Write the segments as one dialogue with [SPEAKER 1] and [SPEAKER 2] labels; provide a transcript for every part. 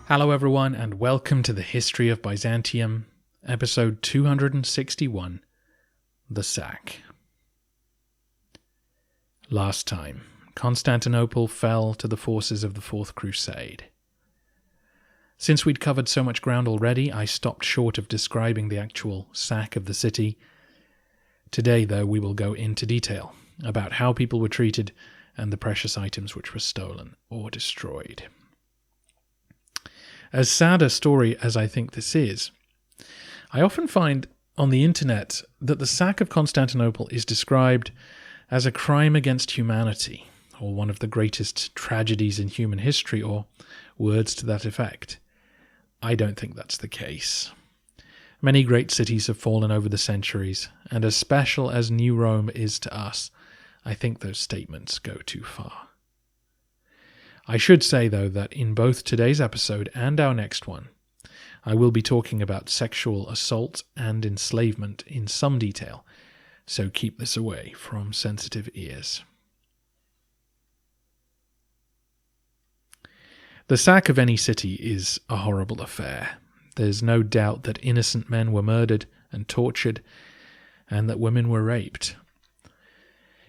[SPEAKER 1] Hello everyone, and welcome to the History of Byzantium, episode 261, The Sack. Last time, Constantinople fell to the forces of the Fourth Crusade. Since we'd covered so much ground already, I stopped short of describing the actual sack of the city. Today, though, we will go into detail about how people were treated and the precious items which were stolen or destroyed. As sad a story as I think this is, I often find on the internet that the sack of Constantinople is described as a crime against humanity, or one of the greatest tragedies in human history, or words to that effect. I don't think that's the case. Many great cities have fallen over the centuries, and as special as New Rome is to us, I think those statements go too far. I should say, though, that in both today's episode and our next one, I will be talking about sexual assault and enslavement in some detail, so keep this away from sensitive ears. The sack of any city is a horrible affair. There's no doubt that innocent men were murdered and tortured, and that women were raped.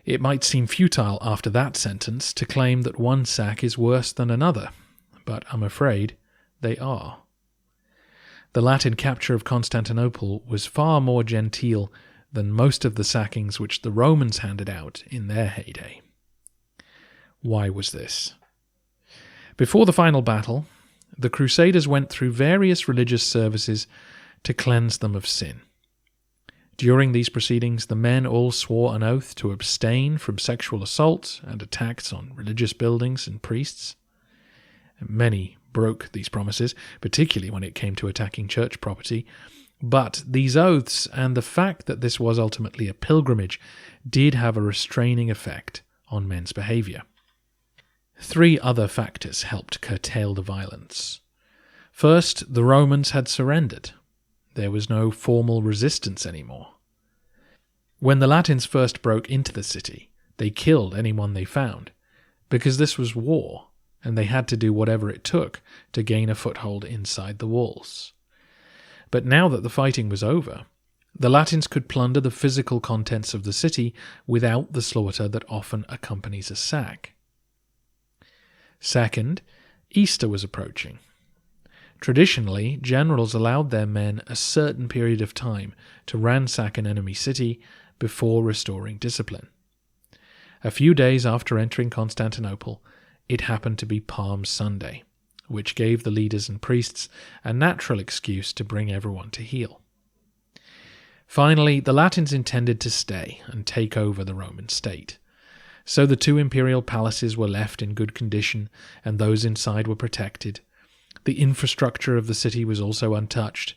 [SPEAKER 1] It might seem futile after that sentence to claim that one sack is worse than another, but I'm afraid they are. The Latin capture of Constantinople was far more genteel than most of the sackings which the Romans handed out in their heyday. Why was this? Before the final battle, the Crusaders went through various religious services to cleanse them of sin. During these proceedings, the men all swore an oath to abstain from sexual assault and attacks on religious buildings and priests. Many broke these promises, particularly when it came to attacking church property, but these oaths and the fact that this was ultimately a pilgrimage did have a restraining effect on men's behaviour. Three other factors helped curtail the violence. First, the Romans had surrendered. There was no formal resistance anymore. When the Latins first broke into the city, they killed anyone they found, because this was war, and they had to do whatever it took to gain a foothold inside the walls. But now that the fighting was over, the Latins could plunder the physical contents of the city without the slaughter that often accompanies a sack. Second, Easter was approaching. Traditionally, generals allowed their men a certain period of time to ransack an enemy city before restoring discipline. A few days after entering Constantinople, it happened to be Palm Sunday, which gave the leaders and priests a natural excuse to bring everyone to heel. Finally, the Latins intended to stay and take over the Roman state. So the two imperial palaces were left in good condition, and those inside were protected. The infrastructure of the city was also untouched,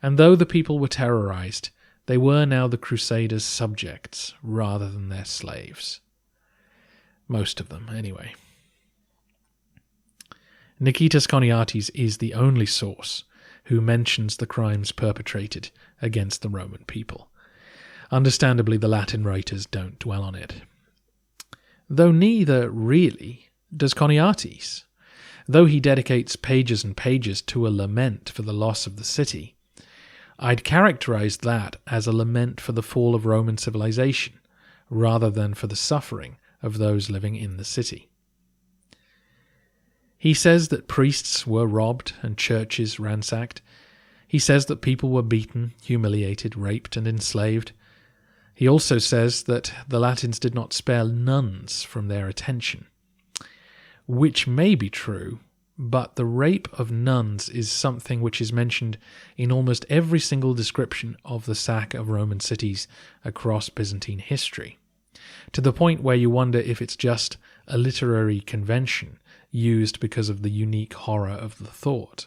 [SPEAKER 1] and though the people were terrorized, they were now the Crusaders' subjects rather than their slaves. Most of them, anyway. Niketas Choniates is the only source who mentions the crimes perpetrated against the Roman people. Understandably, the Latin writers don't dwell on it. Though neither really does Choniates. Though he dedicates pages and pages to a lament for the loss of the city, I'd characterize that as a lament for the fall of Roman civilization, rather than for the suffering of those living in the city. He says that priests were robbed and churches ransacked. He says that people were beaten, humiliated, raped, and enslaved. He also says that the Latins did not spare nuns from their attention. Which may be true, but the rape of nuns is something which is mentioned in almost every single description of the sack of Roman cities across Byzantine history, to the point where you wonder if it's just a literary convention used because of the unique horror of the thought.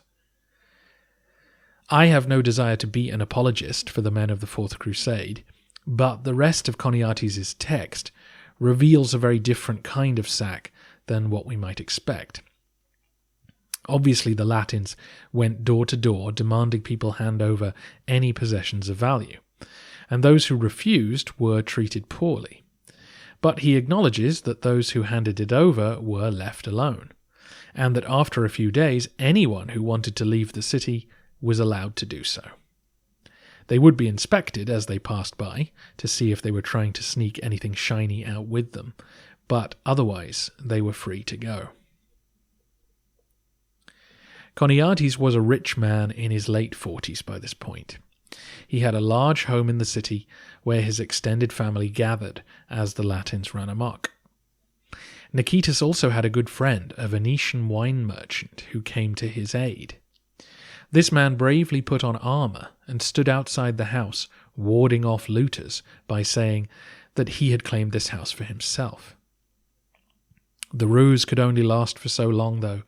[SPEAKER 1] I have no desire to be an apologist for the men of the Fourth Crusade, but the rest of Choniates' text reveals a very different kind of sack than what we might expect. Obviously, the Latins went door to door demanding people hand over any possessions of value, and those who refused were treated poorly. but he acknowledges that those who handed it over were left alone, and that after a few days anyone who wanted to leave the city was allowed to do so. They would be inspected as they passed by to see if they were trying to sneak anything shiny out with them, but otherwise they were free to go. Choniates was a rich man in his late 40s by this point. He had a large home in the city where his extended family gathered as the Latins ran amok. Niketas also had a good friend, a Venetian wine merchant, who came to his aid. This man bravely put on armour and stood outside the house, warding off looters by saying that he had claimed this house for himself. The ruse could only last for so long, though.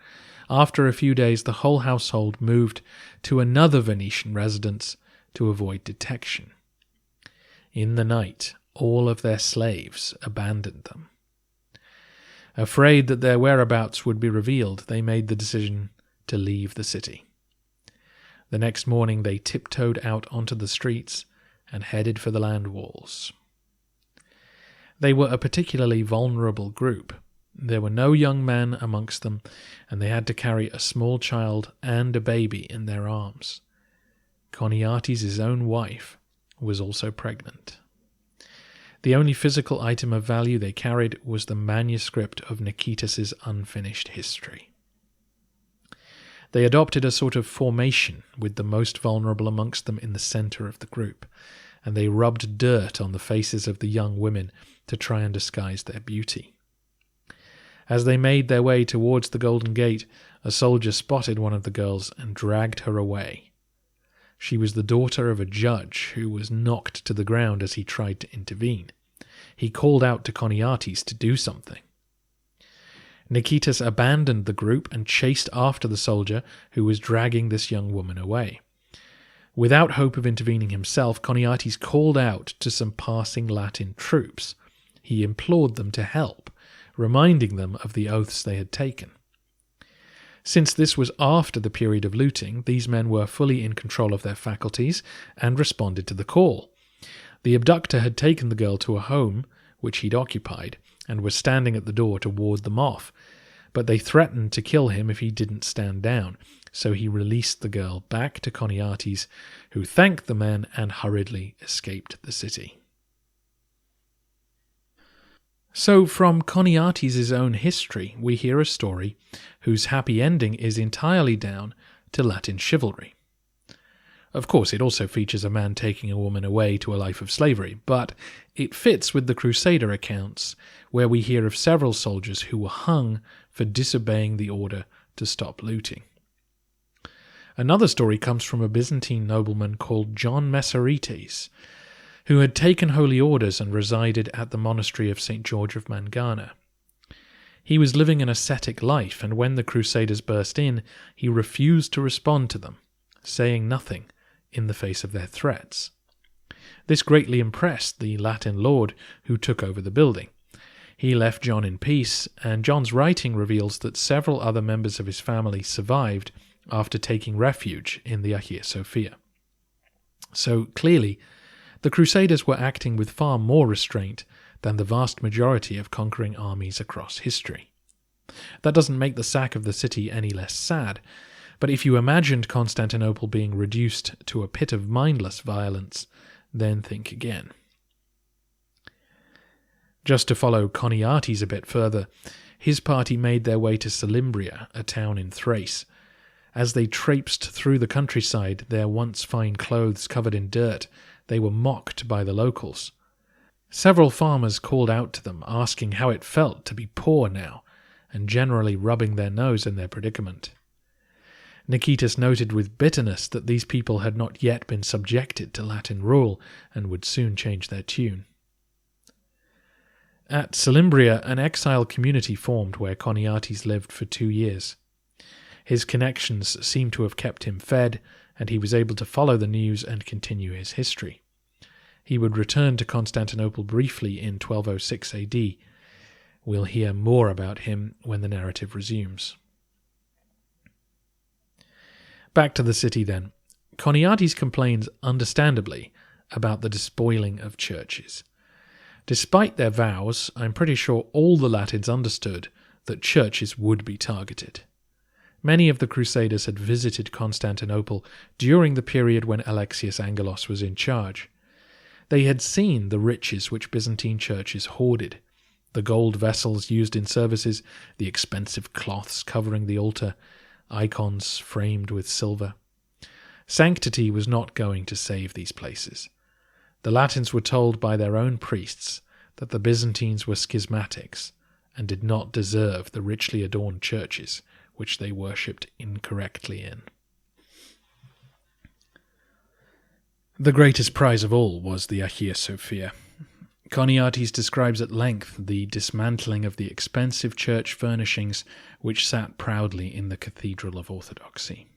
[SPEAKER 1] After a few days, the whole household moved to another Venetian residence to avoid detection. In the night, all of their slaves abandoned them. Afraid that their whereabouts would be revealed, they made the decision to leave the city. The next morning they tiptoed out onto the streets and headed for the land walls. They were a particularly vulnerable group. There were no young men amongst them, and they had to carry a small child and a baby in their arms. Choniates' own wife was also pregnant. The only physical item of value they carried was the manuscript of Niketas' unfinished history. They adopted a sort of formation with the most vulnerable amongst them in the centre of the group, and they rubbed dirt on the faces of the young women to try and disguise their beauty. As they made their way towards the Golden Gate, a soldier spotted one of the girls and dragged her away. She was the daughter of a judge who was knocked to the ground as he tried to intervene. He called out to Choniates to do something. Niketas abandoned the group and chased after the soldier who was dragging this young woman away. Without hope of intervening himself, Choniates called out to some passing Latin troops. He implored them to help, reminding them of the oaths they had taken. Since this was after the period of looting, these men were fully in control of their faculties and responded to the call. The abductor had taken the girl to a home which he'd occupied and was standing at the door to ward them off, but they threatened to kill him if he didn't stand down, so he released the girl back to Choniates, who thanked the men and hurriedly escaped the city. So from Choniates' own history, we hear a story whose happy ending is entirely down to Latin chivalry. Of course, it also features a man taking a woman away to a life of slavery, but it fits with the Crusader accounts, where we hear of several soldiers who were hung for disobeying the order to stop looting. Another story comes from a Byzantine nobleman called John Messarites, who had taken holy orders and resided at the monastery of St. George of Mangana. He was living an ascetic life, and when the Crusaders burst in, he refused to respond to them, saying nothing in the face of their threats. This greatly impressed the Latin lord who took over the building. He left John in peace, and John's writing reveals that several other members of his family survived after taking refuge in the Hagia Sophia. So clearly, the Crusaders were acting with far more restraint than the vast majority of conquering armies across history. That doesn't make the sack of the city any less sad, but if you imagined Constantinople being reduced to a pit of mindless violence, then think again. Just to follow Choniates a bit further, his party made their way to Salimbria, a town in Thrace. As they traipsed through the countryside, their once fine clothes covered in dirt, they were mocked by the locals. Several farmers called out to them, asking how it felt to be poor now, and generally rubbing their nose in their predicament. Niketas noted with bitterness that these people had not yet been subjected to Latin rule and would soon change their tune. At Salimbria, an exile community formed where Choniates lived for 2 years. His connections seem to have kept him fed, and he was able to follow the news and continue his history. He would return to Constantinople briefly in 1206 AD. We'll hear more about him when the narrative resumes. Back to the city then. Choniates complains, understandably, about the despoiling of churches. Despite their vows, I'm pretty sure all the Latins understood that churches would be targeted. Many of the Crusaders had visited Constantinople during the period when Alexius Angelos was in charge. They had seen the riches which Byzantine churches hoarded, the gold vessels used in services, the expensive cloths covering the altar, icons framed with silver. Sanctity was not going to save these places. The Latins were told by their own priests that the Byzantines were schismatics and did not deserve the richly adorned churches which they worshipped incorrectly in. The greatest prize of all was the Hagia Sophia. Choniates describes at length the dismantling of the expensive church furnishings which sat proudly in the Cathedral of Orthodoxy.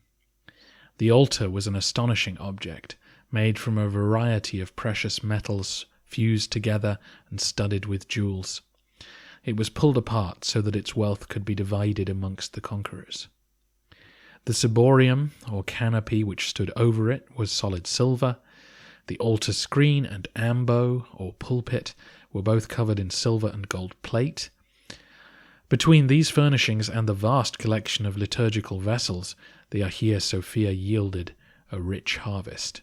[SPEAKER 1] The altar was an astonishing object, made from a variety of precious metals fused together and studded with jewels. It was pulled apart so that its wealth could be divided amongst the conquerors. The ciborium, or canopy, which stood over it was solid silver. The altar screen and ambo, or pulpit, were both covered in silver and gold plate. Between these furnishings and the vast collection of liturgical vessels, the Hagia Sophia yielded a rich harvest.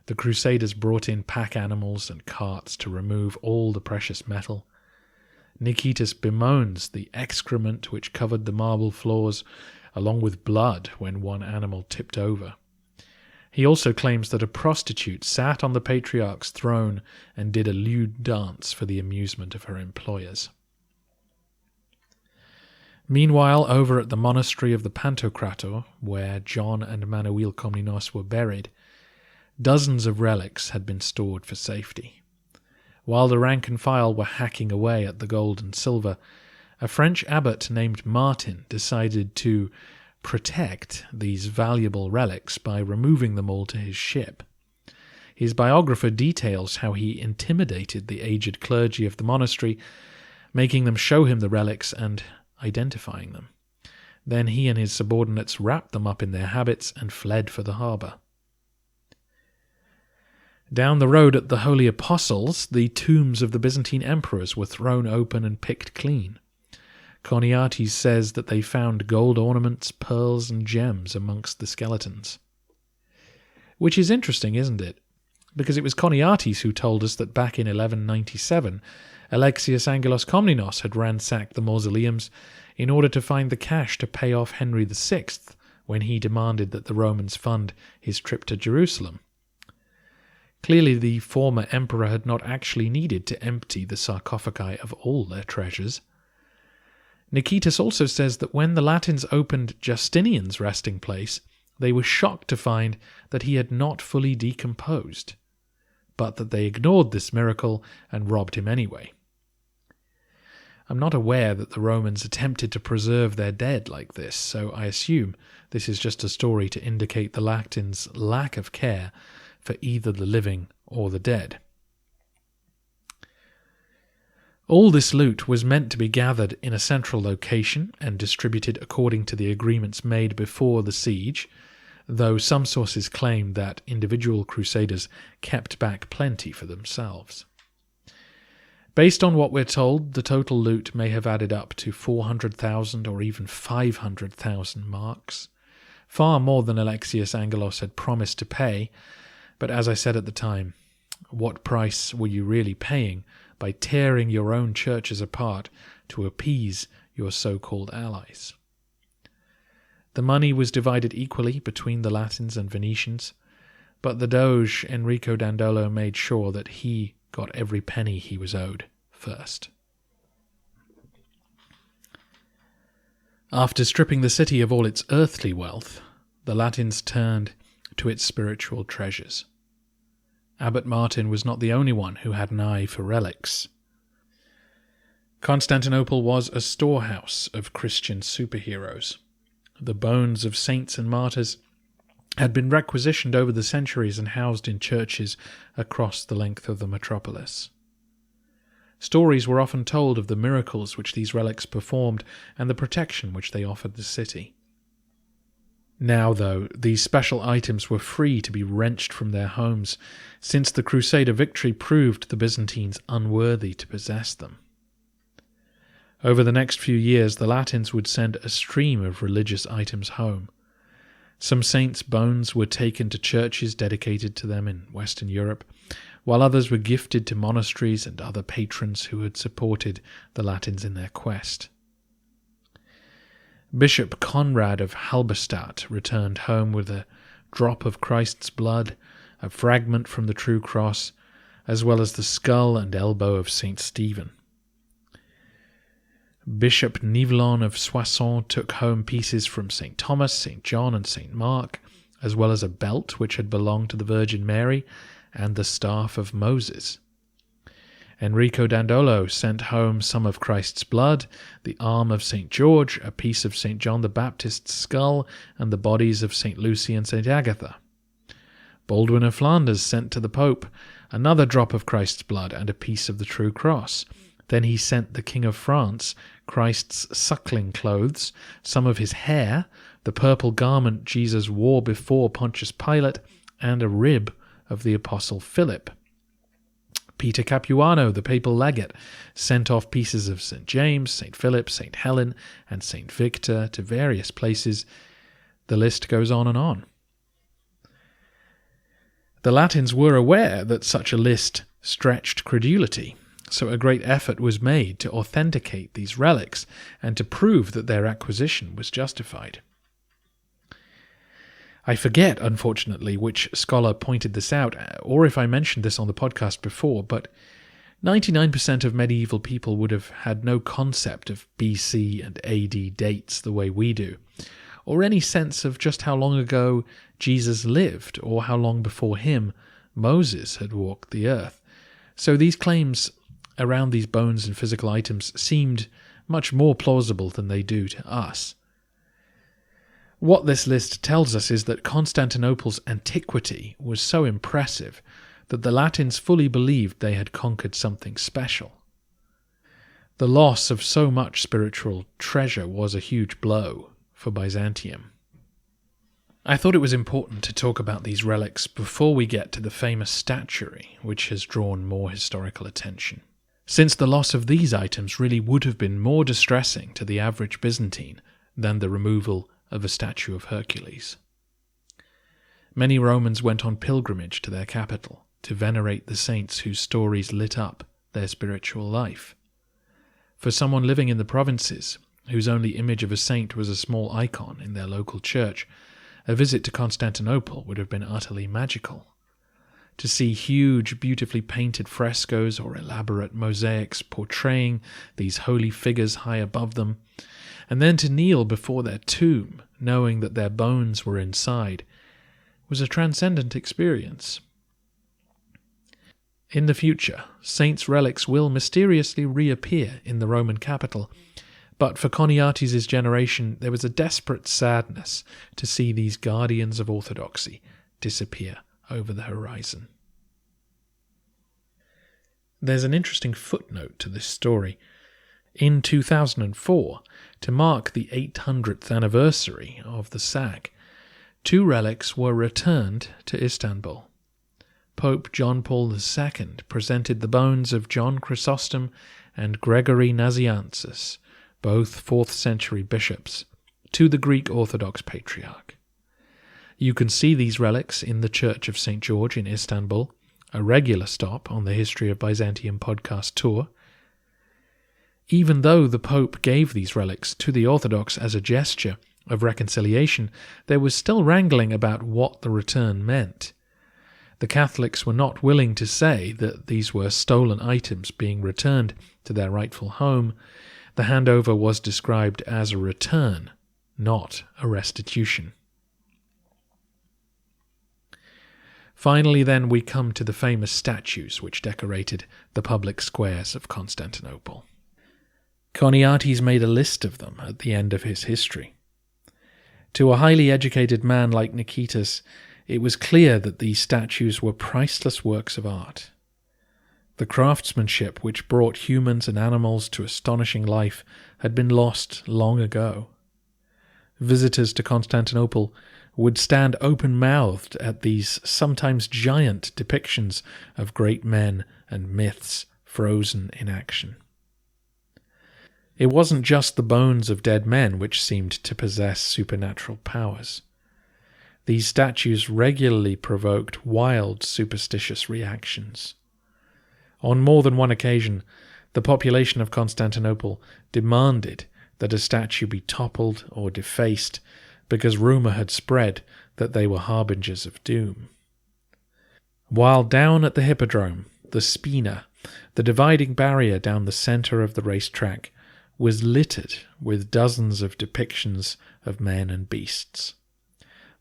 [SPEAKER 1] The Crusaders brought in pack animals and carts to remove all the precious metal. Niketas bemoans the excrement which covered the marble floors, along with blood when one animal tipped over. He also claims that a prostitute sat on the patriarch's throne and did a lewd dance for the amusement of her employers. Meanwhile, over at the monastery of the Pantocrator, where John and Manuel Komnenos were buried, dozens of relics had been stored for safety. While the rank and file were hacking away at the gold and silver, a French abbot named Martin decided to protect these valuable relics by removing them all to his ship. His biographer details how he intimidated the aged clergy of the monastery, making them show him the relics and identifying them. Then he and his subordinates wrapped them up in their habits and fled for the harbour. Down the road at the Holy Apostles, the tombs of the Byzantine emperors were thrown open and picked clean. Choniates says that they found gold ornaments, pearls, and gems amongst the skeletons. Which is interesting, isn't it? Because it was Choniates who told us that back in 1197, Alexius Angelos Komnenos had ransacked the mausoleums in order to find the cash to pay off Henry VI when he demanded that the Romans fund his trip to Jerusalem. Clearly the former emperor had not actually needed to empty the sarcophagi of all their treasures. Niketas also says that when the Latins opened Justinian's resting place, they were shocked to find that he had not fully decomposed, but that they ignored this miracle and robbed him anyway. I'm not aware that the Romans attempted to preserve their dead like this, so I assume this is just a story to indicate the Latins' lack of care for either the living or the dead. All this loot was meant to be gathered in a central location and distributed according to the agreements made before the siege, though some sources claim that individual crusaders kept back plenty for themselves. Based on what we're told, the total loot may have added up to 400,000 or even 500,000 marks, far more than Alexius Angelos had promised to pay. But as I said at the time, what price were you really paying by tearing your own churches apart to appease your so-called allies? The money was divided equally between the Latins and Venetians, but the Doge Enrico Dandolo made sure that he got every penny he was owed first. After stripping the city of all its earthly wealth, the Latins turned to its spiritual treasures. Abbot Martin was not the only one who had an eye for relics. Constantinople was a storehouse of Christian superheroes. The bones of saints and martyrs had been requisitioned over the centuries and housed in churches across the length of the metropolis. Stories were often told of the miracles which these relics performed and the protection which they offered the city. Now, though, these special items were free to be wrenched from their homes, since the Crusader victory proved the Byzantines unworthy to possess them. Over the next few years, the Latins would send a stream of religious items home. Some saints' bones were taken to churches dedicated to them in Western Europe, while others were gifted to monasteries and other patrons who had supported the Latins in their quest. Bishop Conrad of Halberstadt returned home with a drop of Christ's blood, a fragment from the true cross, as well as the skull and elbow of St. Stephen. Bishop Nivelon of Soissons took home pieces from St. Thomas, St. John, and St. Mark, as well as a belt which had belonged to the Virgin Mary and the staff of Moses. Enrico Dandolo sent home some of Christ's blood, the arm of St. George, a piece of St. John the Baptist's skull, and the bodies of St. Lucy and St. Agatha. Baldwin of Flanders sent to the Pope another drop of Christ's blood and a piece of the true cross. Then he sent the King of France Christ's suckling clothes, some of his hair, the purple garment Jesus wore before Pontius Pilate, and a rib of the Apostle Philip. Peter Capuano, the papal legate, sent off pieces of St. James, St. Philip, St. Helen, and St. Victor to various places. The list goes on and on. The Latins were aware that such a list stretched credulity, so a great effort was made to authenticate these relics and to prove that their acquisition was justified. I forget, unfortunately, which scholar pointed this out, or if I mentioned this on the podcast before, but 99% of medieval people would have had no concept of BC and AD dates the way we do, or any sense of just how long ago Jesus lived, or how long before him Moses had walked the earth. So these claims around these bones and physical items seemed much more plausible than they do to us. What this list tells us is that Constantinople's antiquity was so impressive that the Latins fully believed they had conquered something special. The loss of so much spiritual treasure was a huge blow for Byzantium. I thought it was important to talk about these relics before we get to the famous statuary, which has drawn more historical attention, since the loss of these items really would have been more distressing to the average Byzantine than the removal of a statue of Hercules. Many Romans went on pilgrimage to their capital to venerate the saints whose stories lit up their spiritual life. For someone living in the provinces, whose only image of a saint was a small icon in their local church, a visit to Constantinople would have been utterly magical. To see huge, beautifully painted frescoes or elaborate mosaics portraying these holy figures high above them, and then to kneel before their tomb, knowing that their bones were inside, was a transcendent experience. In the future, saints' relics will mysteriously reappear in the Roman capital, but for Choniates' generation there was a desperate sadness to see these guardians of orthodoxy disappear over the horizon. There's an interesting footnote to this story. In 2004, to mark the 800th anniversary of the sack, 2 relics were returned to Istanbul. Pope John Paul II presented the bones of John Chrysostom and Gregory Nazianzus, both 4th century bishops, to the Greek Orthodox Patriarch. You can see these relics in the Church of St. George in Istanbul, a regular stop on the History of Byzantium podcast tour. Even though the Pope gave these relics to the Orthodox as a gesture of reconciliation, there was still wrangling about what the return meant. The Catholics were not willing to say that these were stolen items being returned to their rightful home. The handover was described as a return, not a restitution. Finally, then, we come to the famous statues which decorated the public squares of Constantinople. Choniates made a list of them at the end of his history. To a highly educated man like Niketas, it was clear that these statues were priceless works of art. The craftsmanship which brought humans and animals to astonishing life had been lost long ago. Visitors to Constantinople would stand open-mouthed at these sometimes giant depictions of great men and myths frozen in action. It wasn't just the bones of dead men which seemed to possess supernatural powers. These statues regularly provoked wild, superstitious reactions. On more than one occasion, the population of Constantinople demanded that a statue be toppled or defaced because rumour had spread that they were harbingers of doom. While down at the Hippodrome, the Spina, the dividing barrier down the centre of the racetrack, was littered with dozens of depictions of men and beasts.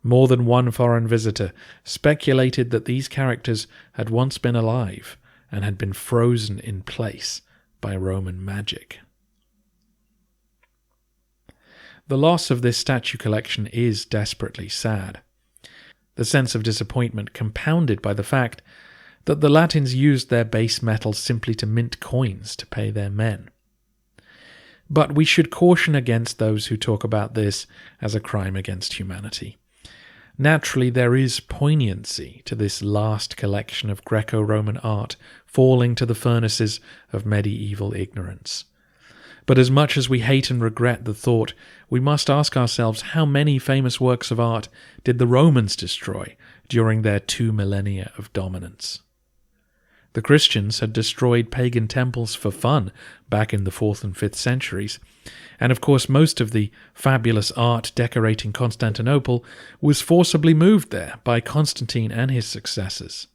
[SPEAKER 1] More than one foreign visitor speculated that these characters had once been alive and had been frozen in place by Roman magic. The loss of this statue collection is desperately sad. The sense of disappointment compounded by the fact that the Latins used their base metals simply to mint coins to pay their men. But we should caution against those who talk about this as a crime against humanity. Naturally, there is poignancy to this last collection of Greco-Roman art falling to the furnaces of medieval ignorance. But as much as we hate and regret the thought, we must ask ourselves how many famous works of art did the Romans destroy during their 2 millennia of dominance? The Christians had destroyed pagan temples for fun back in the 4th and 5th centuries, and of course most of the fabulous art decorating Constantinople was forcibly moved there by Constantine and his successors.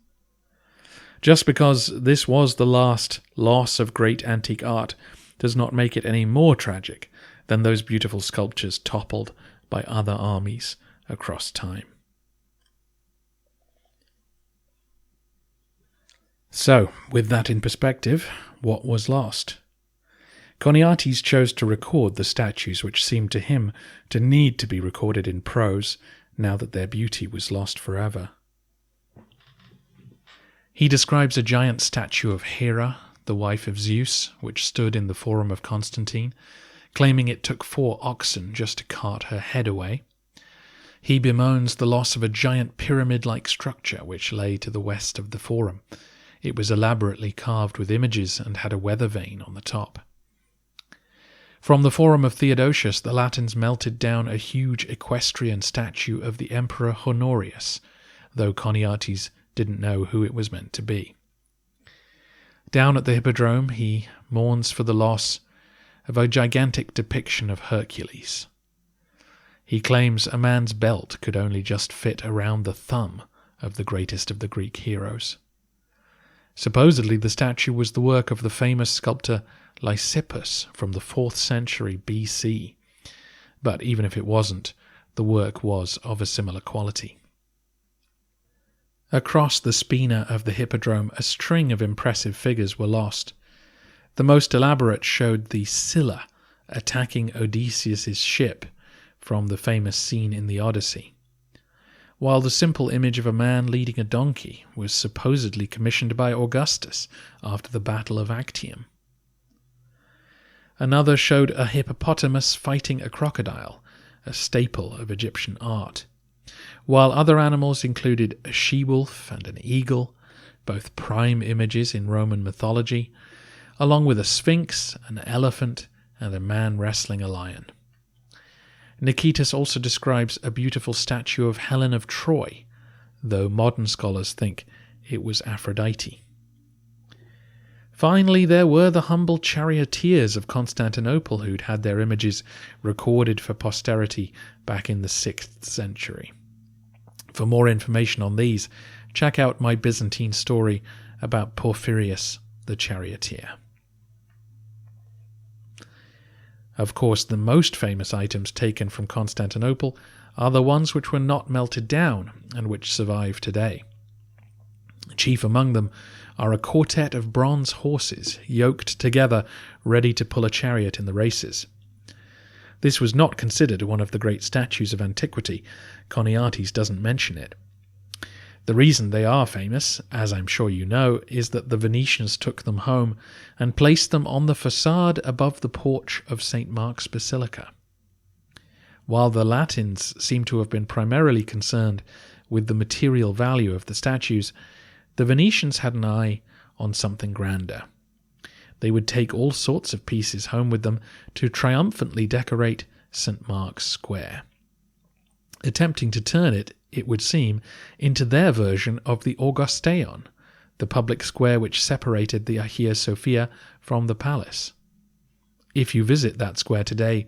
[SPEAKER 1] Just because this was the last loss of great antique art does not make it any more tragic than those beautiful sculptures toppled by other armies across time. So, with that in perspective, what was lost? Choniates chose to record the statues which seemed to him to need to be recorded in prose, now that their beauty was lost forever. He describes a giant statue of Hera, the wife of Zeus, which stood in the Forum of Constantine, claiming it took 4 oxen just to cart her head away. He bemoans the loss of a giant pyramid-like structure which lay to the west of the Forum. It was elaborately carved with images and had a weather vane on the top. From the Forum of Theodosius, the Latins melted down a huge equestrian statue of the Emperor Honorius, though Choniates didn't know who it was meant to be. Down at the Hippodrome, he mourns for the loss of a gigantic depiction of Hercules. He claims a man's belt could only just fit around the thumb of the greatest of the Greek heroes. Supposedly the statue was the work of the famous sculptor Lysippus from the 4th century BC, but even if it wasn't, the work was of a similar quality. Across the spina of the Hippodrome, a string of impressive figures were lost. The most elaborate showed the Scylla attacking Odysseus' ship from the famous scene in the Odyssey, while the simple image of a man leading a donkey was supposedly commissioned by Augustus after the Battle of Actium. Another showed a hippopotamus fighting a crocodile, a staple of Egyptian art, while other animals included a she-wolf and an eagle, both prime images in Roman mythology, along with a sphinx, an elephant, and a man wrestling a lion. Niketas also describes a beautiful statue of Helen of Troy, though modern scholars think it was Aphrodite. Finally, there were the humble charioteers of Constantinople who'd had their images recorded for posterity back in the 6th century. For more information on these, check out my Byzantine story about Porphyrius the charioteer. Of course, the most famous items taken from Constantinople are the ones which were not melted down and which survive today. Chief among them are a quartet of bronze horses yoked together, ready to pull a chariot in the races. This was not considered one of the great statues of antiquity. Choniates doesn't mention it. The reason they are famous, as I'm sure you know, is that the Venetians took them home and placed them on the facade above the porch of St. Mark's Basilica. While the Latins seem to have been primarily concerned with the material value of the statues, the Venetians had an eye on something grander. They would take all sorts of pieces home with them to triumphantly decorate St. Mark's Square, attempting to turn it, it would seem, into their version of the Augusteion, the public square which separated the Hagia Sophia from the palace. If you visit that square today,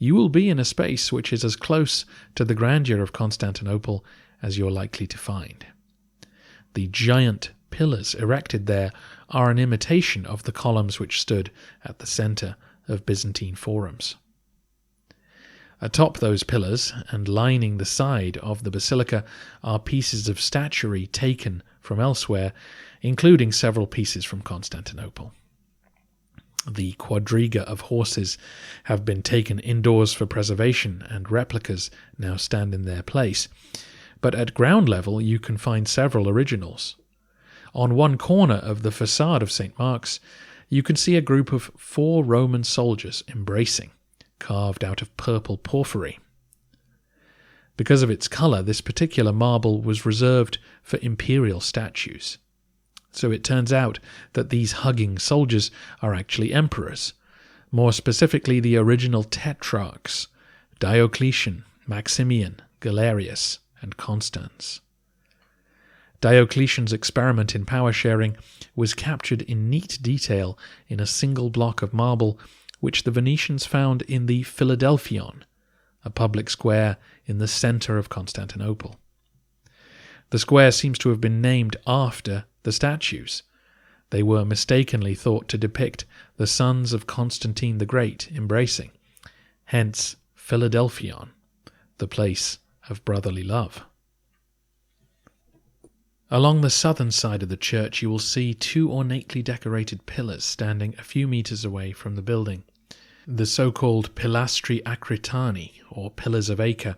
[SPEAKER 1] you will be in a space which is as close to the grandeur of Constantinople as you're likely to find. The giant pillars erected there are an imitation of the columns which stood at the centre of Byzantine forums. Atop those pillars, and lining the side of the basilica, are pieces of statuary taken from elsewhere, including several pieces from Constantinople. The quadriga of horses have been taken indoors for preservation, and replicas now stand in their place. But at ground level you can find several originals. On one corner of the facade of St. Mark's, you can see a group of 4 Roman soldiers embracing, carved out of purple porphyry. Because of its colour, this particular marble was reserved for imperial statues. So it turns out that these hugging soldiers are actually emperors, more specifically the original tetrarchs, Diocletian, Maximian, Galerius, and Constans. Diocletian's experiment in power sharing was captured in neat detail in a single block of marble which the Venetians found in the Philadelphion, a public square in the centre of Constantinople. The square seems to have been named after the statues. They were mistakenly thought to depict the sons of Constantine the Great embracing, hence Philadelphion, the place of brotherly love. Along the southern side of the church you will see 2 ornately decorated pillars standing a few metres away from the building. The so-called Pilastri Acritani, or Pillars of Acre,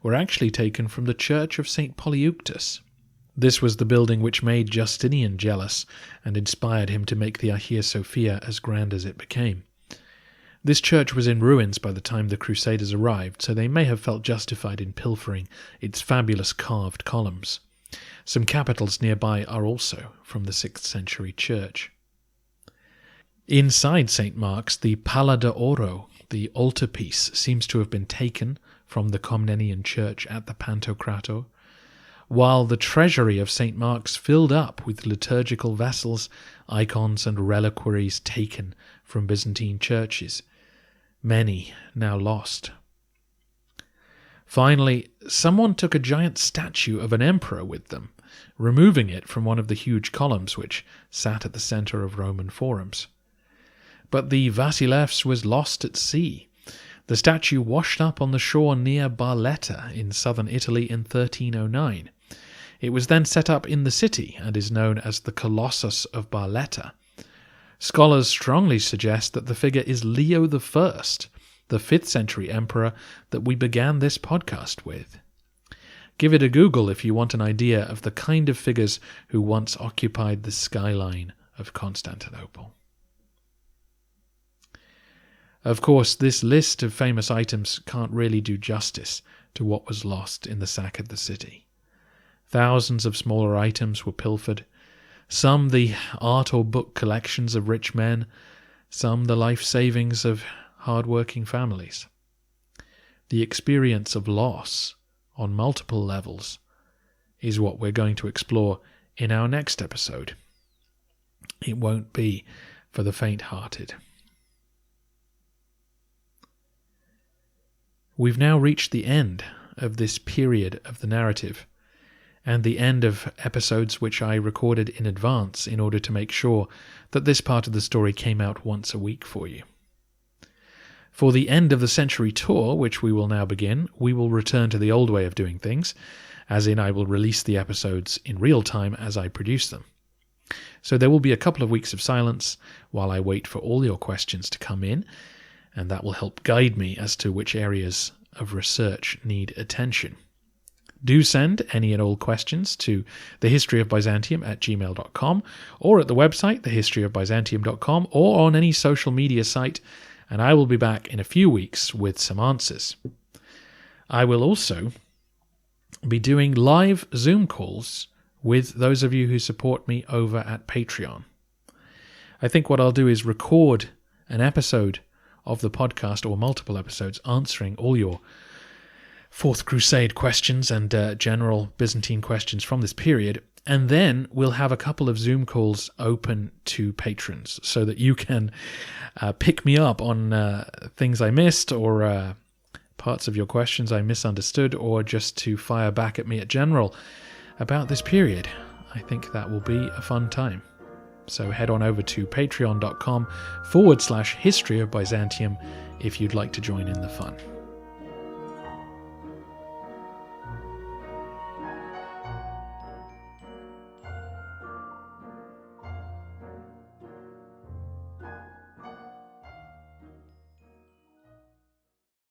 [SPEAKER 1] were actually taken from the church of St. Polyeuctus. This was the building which made Justinian jealous and inspired him to make the Hagia Sophia as grand as it became. This church was in ruins by the time the Crusaders arrived, so they may have felt justified in pilfering its fabulous carved columns. Some capitals nearby are also from the 6th century church. Inside St. Mark's, the Pala d'Oro, the altarpiece, seems to have been taken from the Comnenian church at the Pantocrator, while the treasury of St. Mark's filled up with liturgical vessels, icons and reliquaries taken from Byzantine churches, many now lost. Finally, someone took a giant statue of an emperor with them, removing it from one of the huge columns which sat at the centre of Roman forums. But the Vasilevs was lost at sea. The statue washed up on the shore near Barletta in southern Italy in 1309. It was then set up in the city and is known as the Colossus of Barletta. Scholars strongly suggest that the figure is Leo I, the 5th century emperor that we began this podcast with. Give it a Google if you want an idea of the kind of figures who once occupied the skyline of Constantinople. Of course, this list of famous items can't really do justice to what was lost in the sack of the city. Thousands of smaller items were pilfered, some the art or book collections of rich men, some the life savings of hard-working families. The experience of loss on multiple levels is what we're going to explore in our next episode. It won't be for the faint-hearted. We've now reached the end of this period of the narrative, and the end of episodes which I recorded in advance in order to make sure that this part of the story came out once a week for you. For the end of the century tour, which we will now begin, we will return to the old way of doing things, as in I will release the episodes in real time as I produce them. So there will be a couple of weeks of silence while I wait for all your questions to come in, and that will help guide me as to which areas of research need attention. Do send any and all questions to thehistoryofbyzantium@gmail.com or at the website thehistoryofbyzantium.com or on any social media site, and I will be back in a few weeks with some answers. I will also be doing live Zoom calls with those of you who support me over at Patreon. I think what I'll do is record an episode of the podcast, or multiple episodes, answering all your Fourth Crusade questions and general Byzantine questions from this period, and then we'll have a couple of Zoom calls open to patrons so that you can pick me up on things I missed, or parts of your questions I misunderstood, or just to fire back at me at general about this period. I think that will be a fun time. So head on over to patreon.com/History of Byzantium if you'd like to join in the fun.